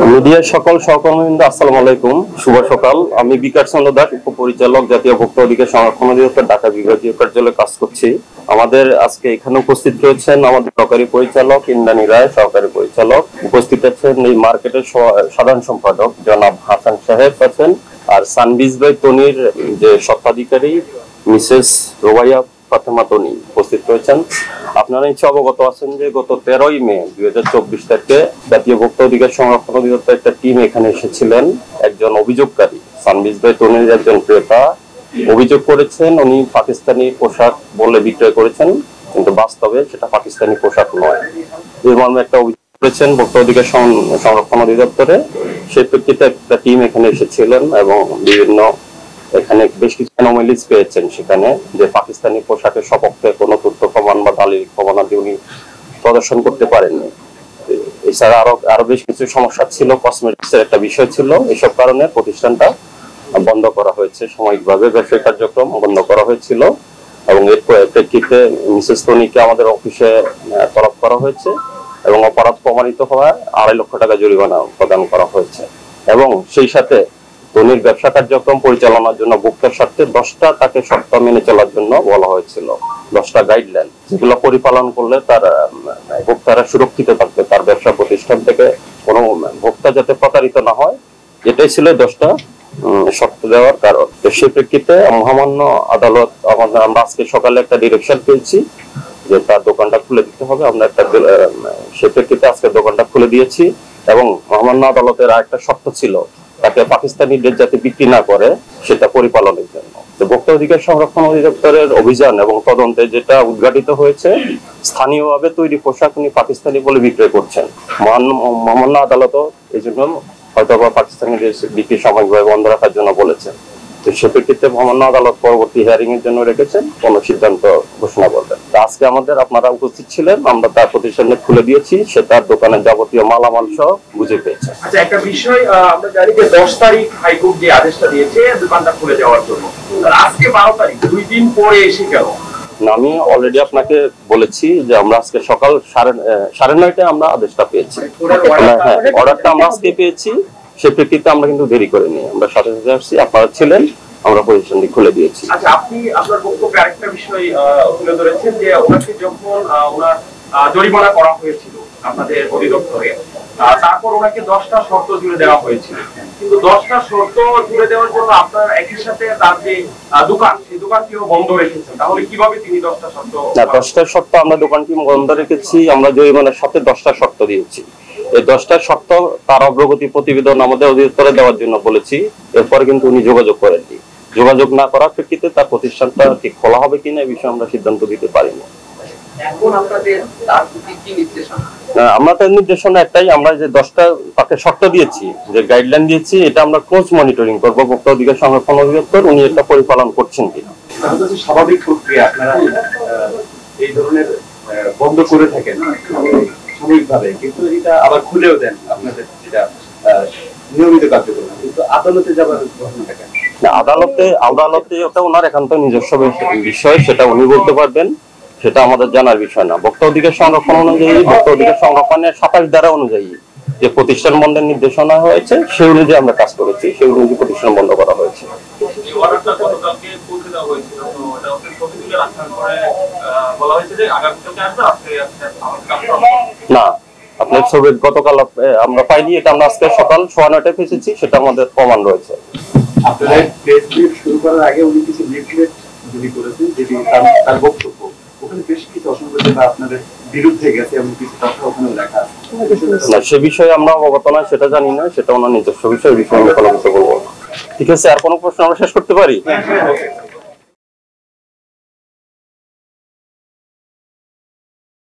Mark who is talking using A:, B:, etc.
A: Media সকল সহকর্মীবৃন্দ আসসালামু আলাইকুম, শুভ সকাল। আমি বিকাশ চন্দ্র দাস, উপপরিচালক, জাতীয় ভোক্তা অধিকার সংরক্ষণ অধিদপ্তর, ঢাকা বিভাগীয় কার্যালয়ে কাজ করছি। আমাদের আজকে এখানে উপস্থিত রয়েছেন আমাদের সহকারী পরিচালক ইন্দ্রাণী রায়, সহকারী পরিচালক উপস্থিত আছেন, এই মার্কেটের সাধারণ সম্পাদক জনাব হাসান সাহেব আছেন, আর সানবিজ বাই তনির যে স্বত্বাধিকারী মিসেস রোবাইয়া ফাতেমা তনি উপস্থিত রয়েছেন। আপনারা নিশ্চয় অবগত আছেন যে গত 13ই মে 2024 তারিখে জাতীয় ভোক্তা অধিকার সংরক্ষণ অধিদপ্তর একটা টিম এখানে এসেছিলেন। একজন অভিযোগকারী সানবিজ বাই তনির একজন ক্রেতা অভিযোগ করেছেন উনি পাকিস্তানি পোশাক বলে বিক্রয় করেছেন, কিন্তু বাস্তবে সেটা পাকিস্তানি পোশাক নয়। এই মর্মে একটা অভিযোগ করেছেন ভোক্তা অধিকার সংরক্ষণ অধিদপ্তরে। সেই প্রেক্ষিতে একটা টিম এখানে এসেছিলেন এবং বিভিন্ন এখানে বেশ কিছু অ্যানোমালিজ পেয়েছেন সেখানে, যে পাকিস্তানি পোশাকের সপক্ষে কোনো তথ্য প্রমাণ বা দালিলিক প্রমাণাদি উনি প্রদর্শন করতে পারেননি। এছাড়া আরো বেশ কিছু সমস্যা ছিল, কসমেটিক্স এর একটা বিষয় ছিল। এসব কারণে প্রতিষ্ঠানটা বন্ধ করা হয়েছে, সাময়িকভাবে ব্যবসায়িক কার্যক্রম বন্ধ করা হয়েছিল এবং এর প্রেক্ষিতে মিসেস তনিকে আমাদের অফিসে তলব করা হয়েছে এবং অপরাধ প্রমাণিত হওয়ায় 2.5 লক্ষ টাকা জরিমানা প্রদান করা হয়েছে। এবং সেই সাথে তনির ব্যবসা কার্যক্রম পরিচালনার জন্য ভোক্তার স্বার্থে 10টা তাকে শর্ত মেনে চলার জন্য বলা হয়েছিল, 10টা গাইডলাইন, যেগুলো পরিপালন করলে তার ভোক্তারা সুরক্ষিত থাকবে, তার ব্যবসা প্রতিষ্ঠান থেকে কোনো ভোক্তা যাতে প্রতারিত না হয়, এটাই ছিল 10টা শর্ত দেওয়ার কারণ। তো সেই প্রেক্ষিতে মহামান্য আদালত আমরা আজকে সকালে একটা ডিরেকশন পেয়েছি যে তার দোকানটা খুলে দিতে হবে। আমরা একটা সেই প্রেক্ষিতে আজকে দোকানটা খুলে দিয়েছি এবং মহামান্য আদালতের আরেকটা শর্ত ছিল তাকে পাকিস্তানি ড্রেস যাতে বিক্রি না করে সেটা পরিপালনের জন্য। তো ভোক্তা অধিকার সংরক্ষণ অধিদপ্তরের অভিযান এবং তদন্তে যেটা উদ্ঘাটিত হয়েছে, স্থানীয়ভাবে তৈরি পোশাক উনি পাকিস্তানি বলে বিক্রয় করছেন। মহামান্য আদালতও এই জন্য হয়তো পাকিস্তানি ড্রেস বিক্রি সাময়িকভাবে বন্ধ রাখার জন্য বলেছেন। তো সে প্রেক্ষিতে মহামান্য আদালত পরবর্তী হিয়ারিং এর জন্য রেখেছেন, কোন সিদ্ধান্ত ঘোষণা করবেন। আজকে আপনারা উপস্থিত ছিলেন, আমরা তার প্রতিষ্ঠানে খুলে দিয়েছি, সে তার দোকানের যাবতীয় মালামাল সহ বুঝে পেয়েছে।
B: আচ্ছা, একটা বিষয় আমরা জানি যে 10 তারিখ হাইকোর্ট যে আদেশটা দিয়েছে দোকানটা খুলে যাওয়ার জন্য, আজকে 12 তারিখ, 2 দিন পরে এসে গেল।
A: আমি অলরেডি আপনাকে বলেছি যে আমরা আজকে সকাল 9:30টায় আমরা আদেশটা পেয়েছি। হ্যাঁ, অর্ডারটা আমরা আজকে পেয়েছি, সে প্রেক্ষিতে আমরা কিন্তু দেরি করিনি, আমরা সাথে সাথে আসছি, আপনারা ছিলেন, আমরা পজিশনটি খুলে দিয়েছি।
B: আচ্ছা, আপনি আপনার বক্তব্যে আরেকটা বিষয় তুলে ধরেছেন যে ওনাকে যখন ওনার জরিমানা করা হয়েছিল আপনাদের অধিদপ্তরে, তারপর ওনাকে 10টা শর্ত জুড়ে দেওয়া হয়েছিল, কিন্তু 10টা শর্ত জুড়ে দেওয়ার জন্য আপনার একই সাথে তার যে দোকান, সেই দোকানটিও বন্ধ রেখেছেন। তাহলে কিভাবে তিনি 10টা শর্ত?
A: না, 10টা শর্ত আমরা দোকানটি বন্ধ রেখেছি, আমরা জরিমানার সাথে 10টা শর্ত দিয়েছি। এই 10টা শর্ত তার অগ্রগতি প্রতিবেদন আমাদের অধিদপ্তরে দেওয়ার জন্য বলেছি, এরপরে কিন্তু উনি যোগাযোগ করেননি। যোগাযোগ না করার প্রেক্ষিতে তার প্রতিষ্ঠানটা ঠিক খোলা হবে কিনা এই বিষয়ে আমরা সিদ্ধান্ত দিতে পারিনি।
B: এখন আপনাদের তার প্রতি কি নির্দেশনা?
A: আমাদের নির্দেশনা একটাই, আমরা যে 10টা তাকে শর্ত দিয়েছি, যে গাইডলাইন দিয়েছি, এটা আমরা ক্লোজ মনিটরিং করব। ভোক্তা অধিকার সংরক্ষণ অধিদপ্তর উনি এটা পরিপালন করছেন কিনা।
B: স্বাভাবিক প্রক্রিয়া আপনারা এই ধরনের বন্ধ করে থাকেন সাময়িকভাবে, কিন্তু এটা আবার খুলেও দেন আপনাদের যেটা নিয়মিত কার্যক্রম, কিন্তু আদালতে যাবার ঘটনাটা কেন?
A: আদালতে ওটা ওনার একান্ত নিজস্ব বিষয়, সেটা উনি বলতে পারবেন, সেটা আমাদের জানার বিষয় না। ভোক্তা অধিকার সংরক্ষণ অনুযায়ী, ভোক্তা অধিকার সংরক্ষণের 27 ধারা অনুযায়ী যে প্রতিষ্ঠান বন্ধের নির্দেশনা হয়েছে সেই অনুযায়ী আমরা কাজ করেছি, সেই অনুযায়ী প্রতিষ্ঠান বন্ধ করা হয়েছে। না, আপনার ছবি গতকাল আমরা পাইনি, এটা আমরা আজকে সকাল 9:30টায় পেয়েছি, সেটা আমাদের প্রমাণ রয়েছে।
B: আপনাদের প্রেস ব্রিফ শুরু করার আগে উনি কিছু লিফলেট যদি করেছেন, যেটি তার বক্তব্য, ওখানে বেশ কিছু অসংগতি বা আপনাদের বিরুদ্ধে গেছে এমন কিছু কথা ওখানে লেখা আছে।
A: না, সে বিষয়ে আমরা অবগত না, সেটা জানি না, সেটা ওনার নিজস্ব বিষয়, বিষয়ে আমি কোনো কিছু বলবো না। ঠিক আছে, আর কোনো প্রশ্ন আমরা শেষ করতে পারি?